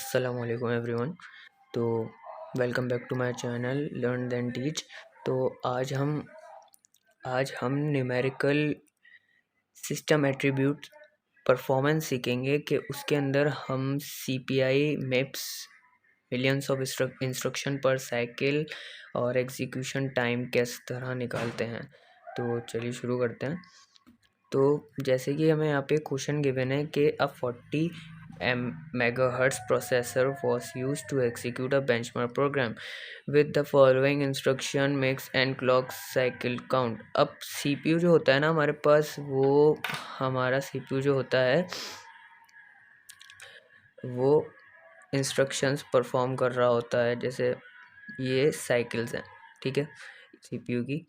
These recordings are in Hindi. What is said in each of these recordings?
अस्सलामुअलैकुम एवरीवन। तो welcome back to my channel learn then teach. तो आज हम न्यूमेरिकल सिस्टम एट्रीब्यूट परफॉर्मेंस सीखेंगे कि उसके अंदर हम CPI maps millions of instruction पर साइकिल और एग्जीक्यूशन टाइम किस तरह निकालते हैं। तो चलिए शुरू करते हैं। तो जैसे कि हमें यहाँ पे क्वेश्चन गिवन है कि अ 40 megahertz processor was used to execute a benchmark program with the following instruction mix and clock cycle count। अब CPU जो होता है ना हमारे पास, वो हमारा CPU जो होता है वो इंस्ट्रक्शंस परफॉर्म कर रहा होता है। जैसे ये साइकिल्स हैं, ठीक है, CPU की।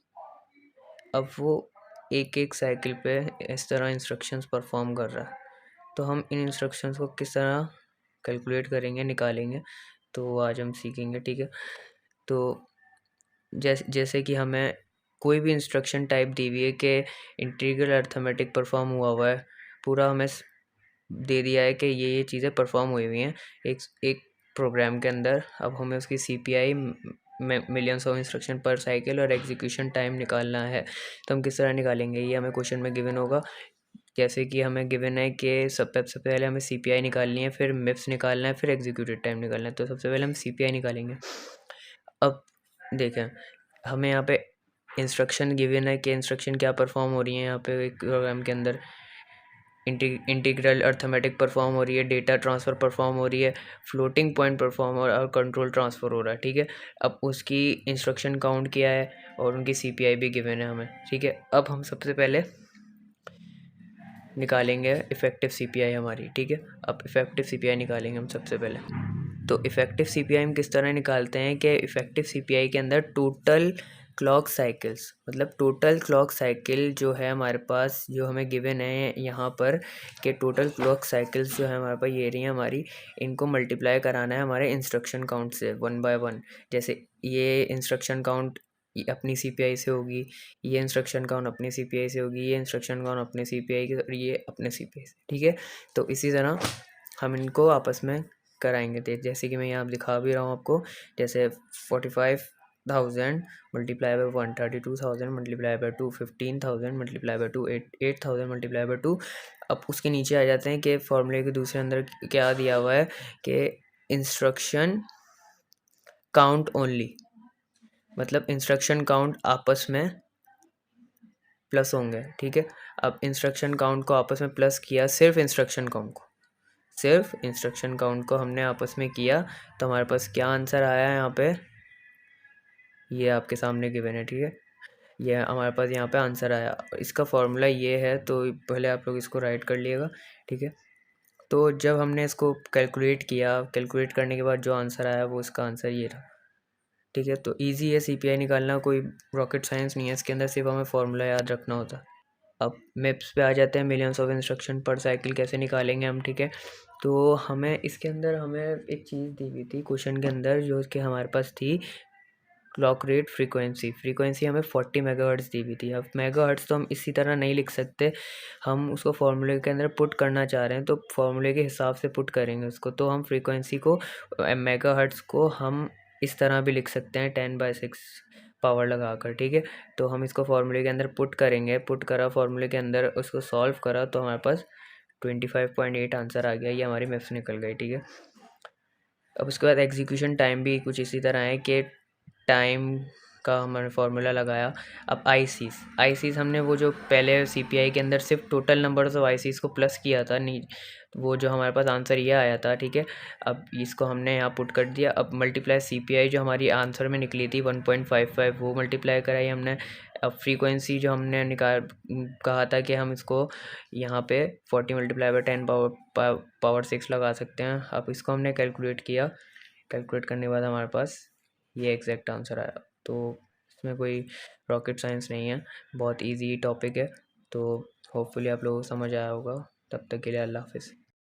अब वो एक एक साइकिल पे इस तरह इंस्ट्रक्शंस परफॉर्म कर रहा है। तो हम इन इंस्ट्रक्शंस को किस तरह कैलकुलेट करेंगे, निकालेंगे, तो आज हम सीखेंगे, ठीक है। तो जैसे कि हमें कोई भी इंस्ट्रक्शन टाइप दी हुई है कि इंटीग्रल अर्थमेटिक परफॉर्म हुआ है, पूरा हमें दे दिया है कि ये चीज़ें परफॉर्म हुई हुई हैं एक प्रोग्राम के अंदर। अब हमें उसकी सीपीआई मिलियंस ऑफ इंस्ट्रक्शन पर साइकिल और एग्जीक्यूशन टाइम निकालना है। तो हम किस तरह निकालेंगे, ये हमें क्वेश्चन में गिवन होगा। जैसे कि हमें गिवन है कि सबसे पहले हमें सीपीआई निकालनी है, फिर मिप्स निकालना है, फिर एग्जीक्यूटेड टाइम निकालना है। तो सबसे पहले हम सीपीआई निकालेंगे। अब देखें, हमें यहाँ पे इंस्ट्रक्शन गिवन है कि इंस्ट्रक्शन क्या परफॉर्म हो रही है। यहाँ पे एक प्रोग्राम के अंदर इंटीग्रल अर्थमेटिक परफॉर्म हो रही है, डेटा ट्रांसफ़र परफॉर्म हो रही है, फ्लोटिंग पॉइंट परफॉर्म हो रहा है और कंट्रोल ट्रांसफ़र हो रहा है, ठीक है। अब उसकी इंस्ट्रक्शन काउंट क्या है और उनकी सीपीआई भी गिवन है हमें, ठीक है। अब हम सबसे पहले निकालेंगे इफ़ेक्टिव सीपीआई हमारी, ठीक है। अब इफ़ेक्टिव सीपीआई निकालेंगे हम सबसे पहले। तो इफ़ेक्टिव सीपीआई हम किस तरह निकालते हैं कि इफ़ेक्टिव सीपीआई के अंदर टोटल क्लॉक साइकिल्स, मतलब टोटल क्लॉक साइकिल जो है हमारे पास, जो हमें गिवन है यहाँ पर कि टोटल क्लॉक साइकिल्स जो है हमारे पास ये रही हैं हमारी, इनको मल्टीप्लाई कराना है हमारे इंस्ट्रक्शन काउंट से 1 बाय 1। जैसे ये इंस्ट्रक्शन काउंट अपनी सीपीआई से होगी, ये इंस्ट्रक्शन काउंट अपनी सीपीआई से होगी, ये इंस्ट्रक्शन काउंट अपने सीपीआई की और ये अपने सीपीआई से, ठीक है। तो इसी तरह हम इनको आपस में कराएंगे। तो जैसे कि मैं यहाँ दिखा भी रहा हूँ आपको, जैसे 45,000 multiply by 1, 32,000 multiply by 2, 15,000 multiply by 2, 8,000 multiply by 2। अब उसके नीचे आ जाते हैं कि फॉर्मूले के दूसरे अंदर क्या दिया हुआ है कि इंस्ट्रक्शन काउंट ओनली, मतलब इंस्ट्रक्शन काउंट आपस में प्लस होंगे, ठीक है। अब इंस्ट्रक्शन काउंट को आपस में प्लस किया, सिर्फ इंस्ट्रक्शन काउंट को हमने आपस में किया, तो हमारे पास क्या आंसर आया है यहाँ पे, ये आपके सामने गिवन है, ठीक है। ये हमारे पास यहाँ पे आंसर आया। इसका फॉर्मूला ये है, तो पहले आप लोग इसको राइट कर लिएगा, ठीक है। तो जब हमने इसको कैलकुलेट किया, कैलकुलेट करने के बाद जो आंसर आया वो इसका आंसर ये रहा, ठीक है। तो इजी है सीपीआई निकालना, कोई रॉकेट साइंस नहीं है इसके अंदर, सिर्फ हमें फॉर्मूला याद रखना होता है। अब मैप्स पे आ जाते हैं, मिलियंस ऑफ इंस्ट्रक्शन पर साइकिल कैसे निकालेंगे हम, ठीक है। तो हमें इसके अंदर हमें एक चीज़ दी हुई थी क्वेश्चन के अंदर, जो कि हमारे पास थी क्लॉक रेट फ्रीक्वेंसी हमें 40 मेगाहर्ट्ज़ दी हुई थी। अब मेगाहर्ट्ज़ तो हम इसी तरह नहीं लिख सकते, हम उसको फॉर्मूले के अंदर पुट करना चाह रहे हैं, तो फॉर्मूले के हिसाब से पुट करेंगे उसको। तो हम फ्रीक्वेंसी को, मेगाहर्ट्ज़ को हम इस तरह भी लिख सकते हैं 10/6 पावर लगाकर, ठीक है। तो हम इसको फार्मूले के अंदर पुट करेंगे, पुट करा फार्मूले के अंदर, उसको सॉल्व करा, तो हमारे पास 25.8 आंसर आ गया। ये हमारी मैथ्स निकल गई, ठीक है। अब उसके बाद एग्जीक्यूशन टाइम भी कुछ इसी तरह है कि टाइम का हमने फार्मूला लगाया। अब आईसीज़ हमने वो जो पहले सीपीआई के अंदर सिर्फ टोटल नंबर्स ऑफ आईसीज़ को प्लस किया था, नहीं वो जो हमारे पास आंसर ये आया था, ठीक है। अब इसको हमने यहाँ पुट कर दिया। अब मल्टीप्लाई सीपीआई जो हमारी आंसर में निकली थी 1.55, वो मल्टीप्लाई कराई हमने। अब फ्रीक्वेंसी जो हमने कहा था कि हम इसको यहाँ पे 40 मल्टीप्लाई बाई 10 पावर 6 लगा सकते हैं। अब इसको हमने कैलकुलेट किया, कैलकुलेट करने के बाद हमारे पास ये एग्जैक्ट आंसर आया। तो इसमें कोई रॉकेट साइंस नहीं है, बहुत इजी टॉपिक है। तो होपफुली आप लोगों को समझ आया होगा। तब तक के लिए अल्लाह हाफिज़।